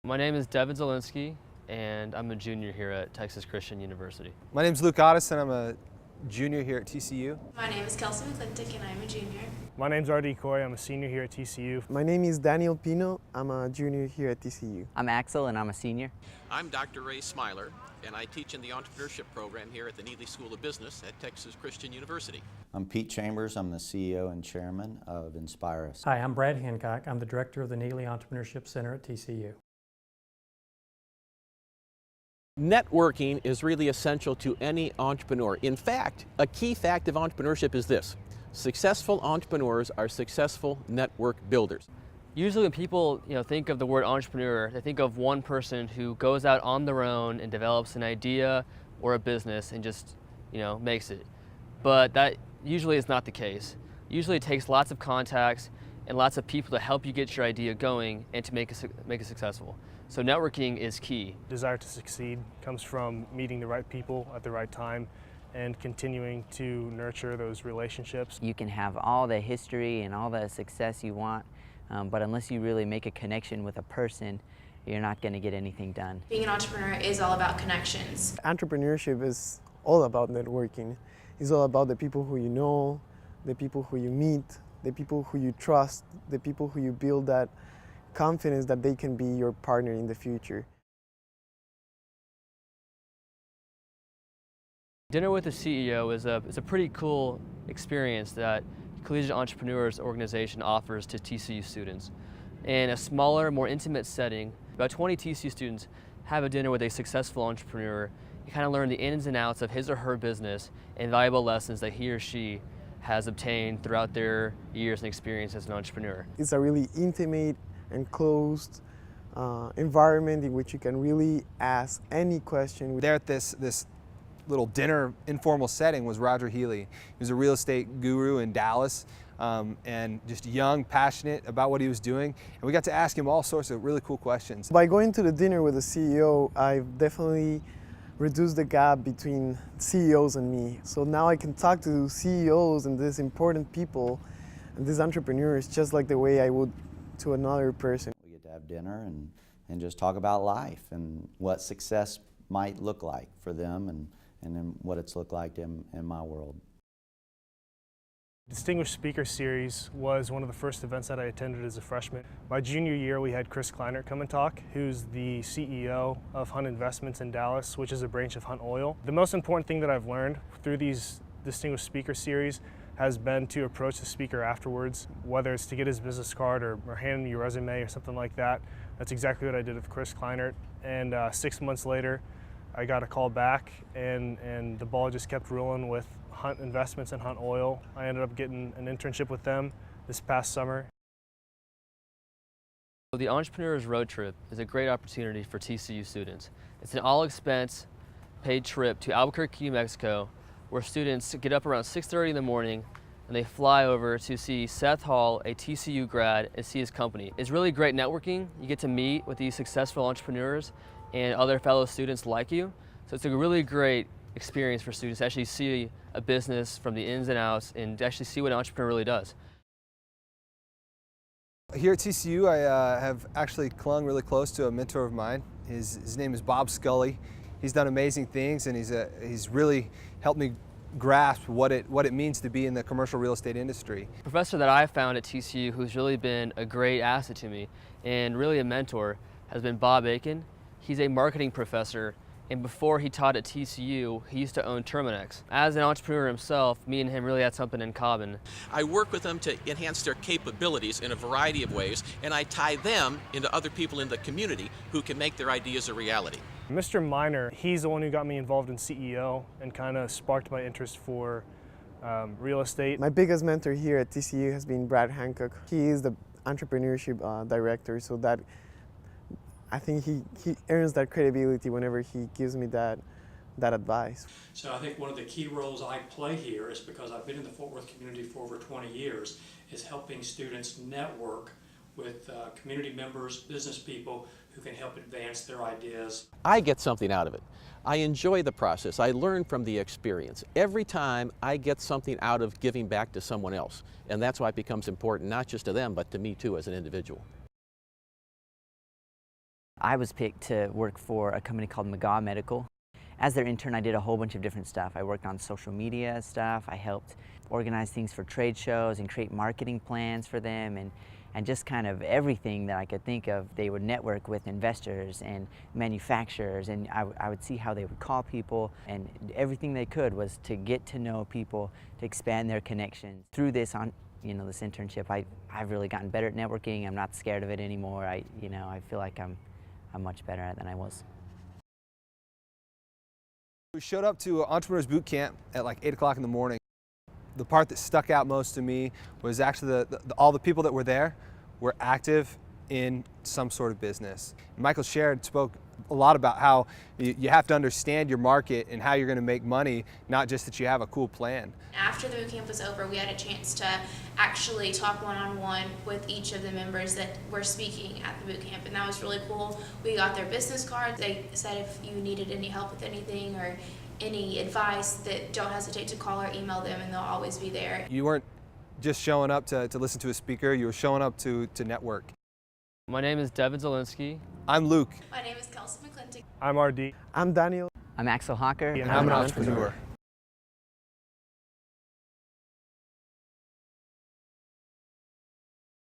My name is Devin Zielinski, and I'm a junior here at Texas Christian University. My name is Luke Otteson. I'm a junior here at TCU. My name is Kelsey McClintock and I'm a junior. My name's R.D. Coy. I'm a senior here at TCU. My name is Daniel Pino. I'm a junior here at TCU. I'm Axel and I'm a senior. I'm Dr. Ray Smiler and I teach in the entrepreneurship program here at the Neely School of Business at Texas Christian University. I'm Pete Chambers. I'm the CEO and chairman of Inspire Us. Hi, I'm Brad Hancock. I'm the director of the Neely Entrepreneurship Center at TCU. Networking is really essential to any entrepreneur. In fact, a key fact of entrepreneurship is this: successful entrepreneurs are successful network builders. Usually when people think of the word entrepreneur, they think of one person who goes out on their own and develops an idea or a business and just makes it. But that usually is not the case. Usually it takes lots of contacts and lots of people to help you get your idea going and to make it successful. So networking is key. Desire to succeed comes from meeting the right people at the right time and continuing to nurture those relationships. You can have all the history and all the success you want, but unless you really make a connection with a person, you're not going to get anything done. Being an entrepreneur is all about connections. Entrepreneurship is all about networking. It's all about the people who you know, the people who you meet, the people who you trust, the people who you build that confidence that they can be your partner in the future. Dinner with the CEO is a pretty cool experience that Collegiate Entrepreneurs Organization offers to TCU students. In a smaller, more intimate setting, about 20 TCU students have a dinner with a successful entrepreneur. You kind of learn the ins and outs of his or her business and valuable lessons that he or she has obtained throughout their years and experience as an entrepreneur. It's a really intimate and closed environment in which you can really ask any question. There at this little dinner informal setting was Roger Healy. He was a real estate guru in Dallas and just young, passionate about what he was doing. And we got to ask him all sorts of really cool questions. By going to the dinner with the CEO, I've definitely reduced the gap between CEOs and me. So now I can talk to CEOs and these important people and these entrepreneurs just like the way I would to another person. We get to have dinner and just talk about life and what success might look like for them and then what it's looked like in my world. Distinguished Speaker Series was one of the first events that I attended as a freshman. My junior year we had Chris Kleinert come and talk, who's the CEO of Hunt Investments in Dallas, which is a branch of Hunt Oil. The most important thing that I've learned through these Distinguished Speaker Series has been to approach the speaker afterwards, whether it's to get his business card or hand him your resume or something like that. That's exactly what I did with Chris Kleinert. And 6 months later, I got a call back and the ball just kept rolling with Hunt Investments and Hunt Oil. I ended up getting an internship with them this past summer. The Entrepreneurs Road Trip is a great opportunity for TCU students. It's an all-expense paid trip to Albuquerque, New Mexico, where students get up around 6:30 in the morning and they fly over to see Seth Hall, a TCU grad, and see his company. It's really great networking. You get to meet with these successful entrepreneurs and other fellow students like you. So it's a really great experience for students to actually see a business from the ins and outs and to actually see what an entrepreneur really does. Here at TCU, I have actually clung really close to a mentor of mine. His name is Bob Scully. He's done amazing things, and he's really helped me grasp what it means to be in the commercial real estate industry. The professor that I found at TCU who's really been a great asset to me and really a mentor has been Bob Aiken. He's a marketing professor, and before he taught at TCU, he used to own Terminex. As an entrepreneur himself, me and him really had something in common. I work with them to enhance their capabilities in a variety of ways, and I tie them into other people in the community who can make their ideas a reality. Mr. Miner, he's the one who got me involved in CEO and kind of sparked my interest for real estate. My biggest mentor here at TCU has been Brad Hancock. He is the entrepreneurship director, so that I think he earns that credibility whenever he gives me that advice. So I think one of the key roles I play here is because I've been in the Fort Worth community for over 20 years, is helping students network with community members, business people who can help advance their ideas. I get something out of it. I enjoy the process. I learn from the experience. Every time I get something out of giving back to someone else, and that's why it becomes important not just to them, but to me too as an individual. I was picked to work for a company called McGaw Medical. As their intern, I did a whole bunch of different stuff. I worked on social media stuff. I helped organize things for trade shows and create marketing plans for them, and just kind of everything that I could think of. They would network with investors and manufacturers, and I would see how they would call people, and everything they could was to get to know people, to expand their connections. Through this this internship, I've really gotten better at networking. I'm not scared of it anymore. I feel like I'm much better at it than I was. We showed up to Entrepreneurs Bootcamp at like 8 o'clock in the morning. The part that stuck out most to me was actually all the people that were there were active in some sort of business. Michael spoke a lot about how you have to understand your market and how you're going to make money, not just that you have a cool plan. After the boot camp was over, we had a chance to actually talk one-on-one with each of the members that were speaking at the boot camp, and that was really cool. We got their business cards. They said if you needed any help with anything or any advice, that don't hesitate to call or email them, and they'll always be there. You weren't just showing up to listen to a speaker, you were showing up to network. My name is Devin Zielinski. I'm Luke. My name is Kelsey McClintock. I'm RD. I'm Daniel. I'm Axel Hocker. And I'm an entrepreneur.